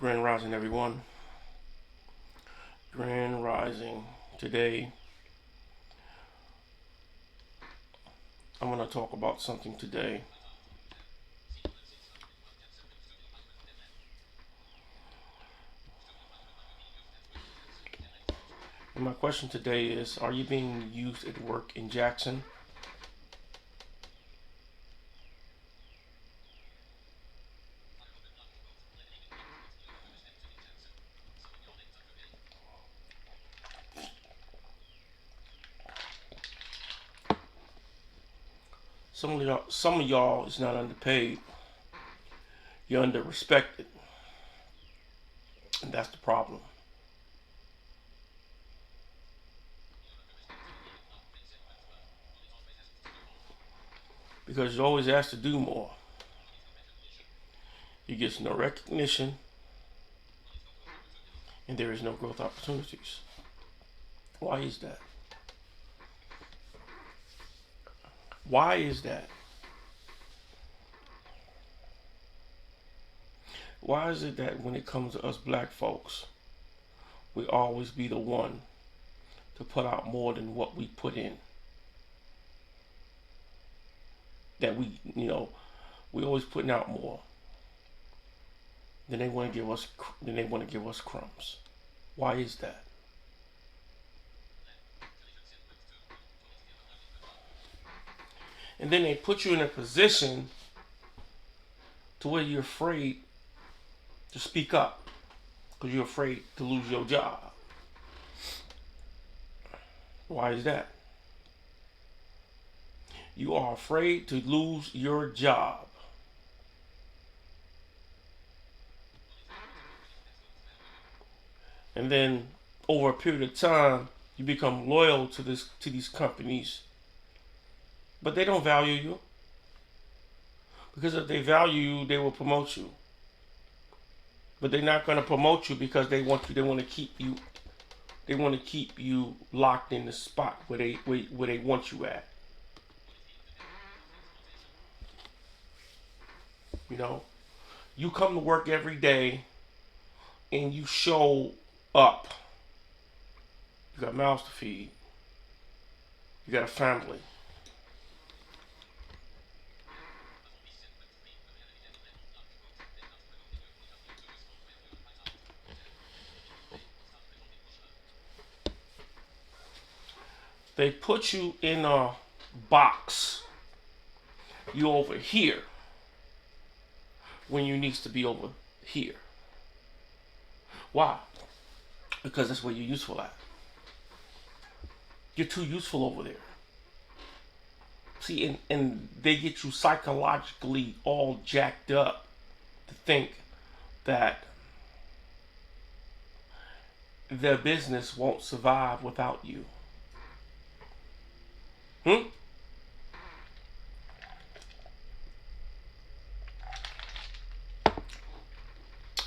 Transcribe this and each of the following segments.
Grand Rising, everyone. Grand Rising. Today, I'm going to talk about something today. And my question today is, are you being used at work in Jackson? Some of y'all is not underpaid. You're under-respected. And that's the problem. Because you're always asked to do more. You get no recognition, and there is no growth opportunities. Why is that? Why is that? Why is it that when it comes to us black folks, we always be the one to put out more than what we put in? That we always putting out more than they want to give us. Than they want to give us crumbs. Why is that? And then they put you in a position to where you're afraid to speak up because you're afraid to lose your job. Why is that? You are afraid to lose your job. And then over a period of time, you become loyal to these companies, but they don't value you because if they value you, they will promote you. But they're not going to promote you because they want you. They want to keep you. They want to keep you locked in the spot where they want you at. You know, you come to work every day and you show up. You got mouths to feed. You got a family. They put you in a box. You over here when you needs to be over here. Why? Because that's where you're useful at. You're too useful over there. See, and they get you psychologically all jacked up to think that their business won't survive without you. Hmm?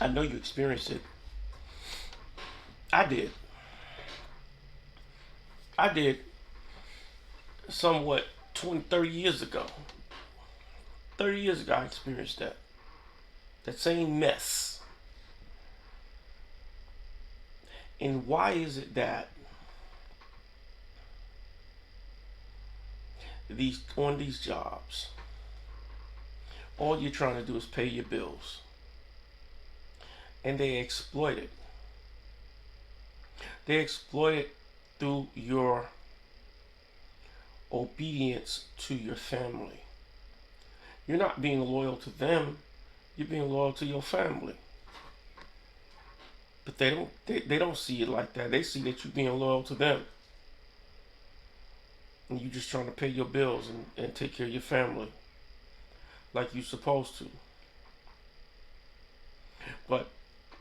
I know you experienced it. I did. I did somewhat 20, 30 years ago. 30 years ago, I experienced that. That same mess. And why is it that these jobs, all you're trying to do is pay your bills, and they exploit it. They exploit it through your obedience to your family. You're not being loyal to them, you're being loyal to your family. But they don't see it like that. They see that you're being loyal to them. And you're just trying to pay your bills and take care of your family like you're supposed to. But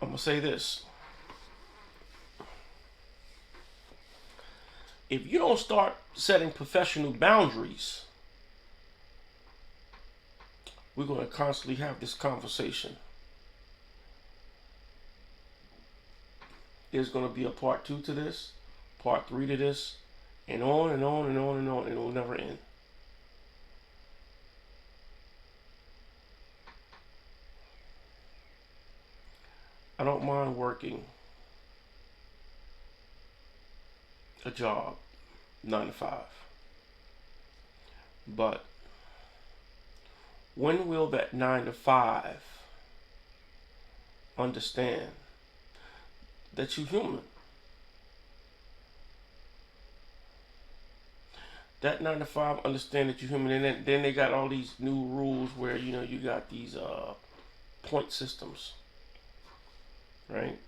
I'm gonna say this. If you don't start setting professional boundaries, we're going to constantly have this conversation. There's going to be a part two to this, part three to this, and on and on and on and on, and it will never end. I don't mind working a job 9 to 5. But when will that 9 to 5 understand that you're human? That 9 to 5 understand that you're human, and then they got all these new rules where you got these point systems, right?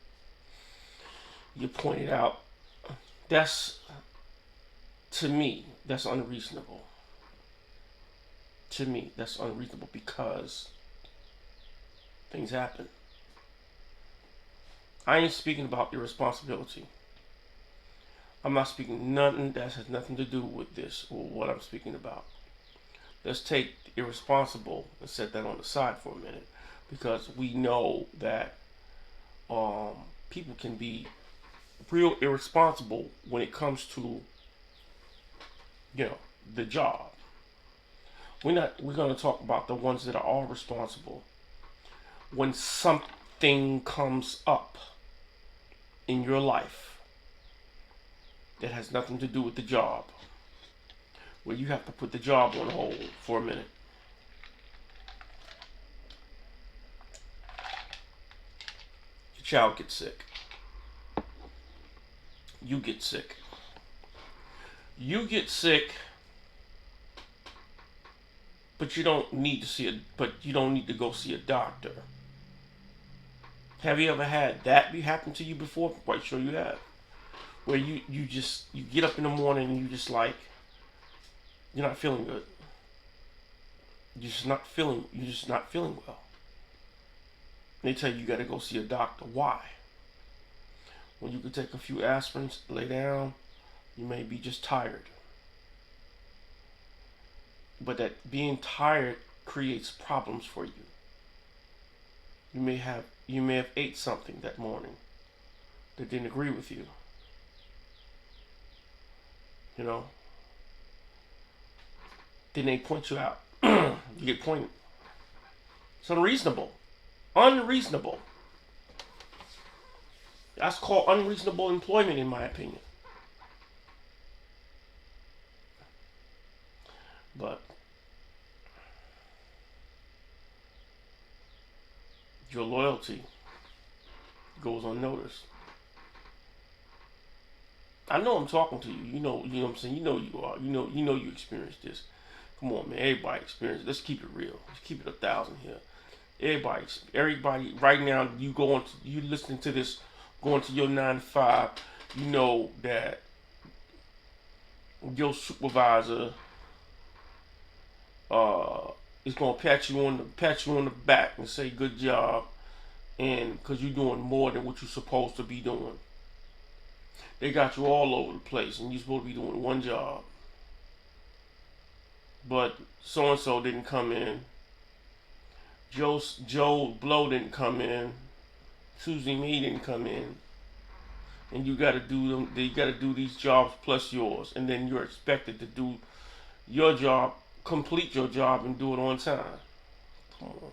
You pointed out. That's to me that's unreasonable. To me, that's unreasonable because things happen. I ain't speaking about irresponsibility. I'm not speaking nothing that has nothing to do with this or what I'm speaking about. Let's take irresponsible and set that on the side for a minute, because we know that people can be real irresponsible when it comes to the job. We're going to talk about the ones that are all responsible when something comes up in your life that has nothing to do with the job, where you have to put the job on hold for a minute. Your child gets sick. You get sick. You get sick, but you don't need to go see a doctor. Have you ever had that happen to you before? I'm quite sure you have. Where you get up in the morning and you're not feeling good. You're just not feeling well. And they tell you got to go see a doctor. Why? When you could take a few aspirins, lay down, you may be just tired. But that being tired creates problems for you. You may have ate something that morning that didn't agree with you. Then they point you out. You get pointed. It's unreasonable. Unreasonable. That's called unreasonable employment, in my opinion. But your loyalty goes unnoticed. I know I'm talking to you. You know what I'm saying? You know you are. You know you experienced this. Come on, man. Everybody experienced it. Let's keep it real. Let's keep it 1,000 here. Everybody right now, you listening to this, going to your 9 to 5, you know that your supervisor is gonna pat you on the back and say good job, and because you're doing more than what you're supposed to be doing. They got you all over the place, and you're supposed to be doing one job. But so and so didn't come in. Joe Blow didn't come in. Susie Mee didn't come in. And you got to do them. You got to do these jobs plus yours, and then you're expected to do your job, complete your job, and do it on time. Come on.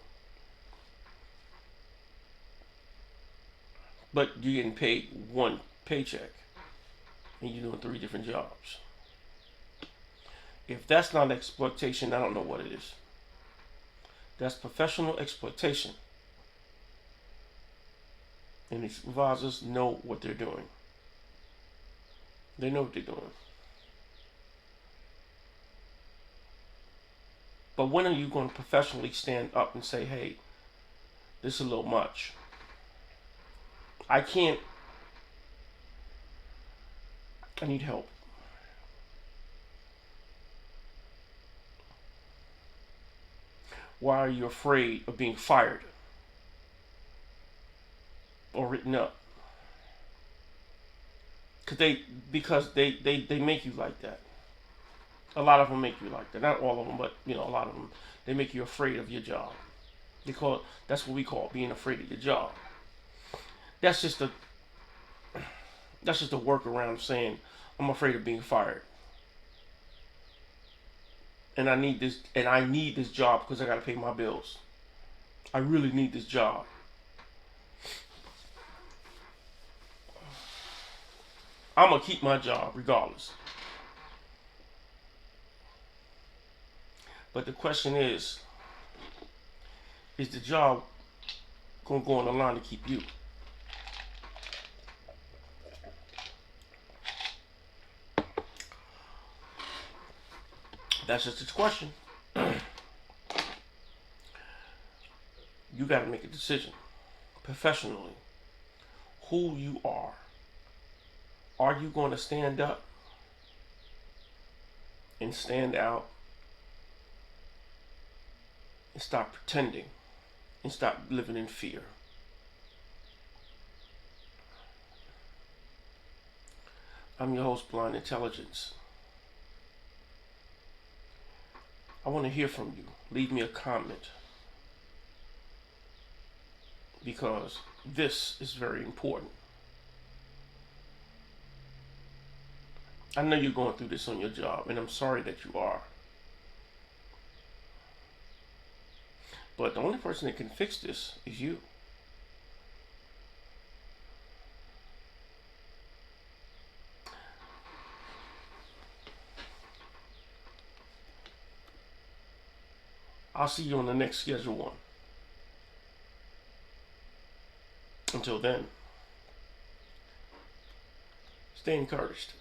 But you're getting paid one paycheck, and you're doing 3 different jobs. If that's not exploitation, I don't know what it is. That's professional exploitation. And the supervisors know what they're doing. They know what they're doing. But when are you going to professionally stand up and say, hey, this is a little much? I need help. Why are you afraid of being fired or written up? Because they make you like that. A lot of them make you like that. Not all of them, but a lot of them. They make you afraid of your job. That's what we call being afraid of your job. That's just a workaround of saying I'm afraid of being fired. And I need this job because I gotta pay my bills. I really need this job. I'm going to keep my job regardless. But the question is the job going to go on the line to keep you? That's just its question. You got to make a decision professionally who you are. Are you going to stand up and stand out and stop pretending and stop living in fear? I'm your host, Blind Intelligence. I want to hear from you. Leave me a comment, because this is very important. I know you're going through this on your job, and I'm sorry that you are. But the only person that can fix this is you. I'll see you on the next Schedule 1. Until then, stay encouraged.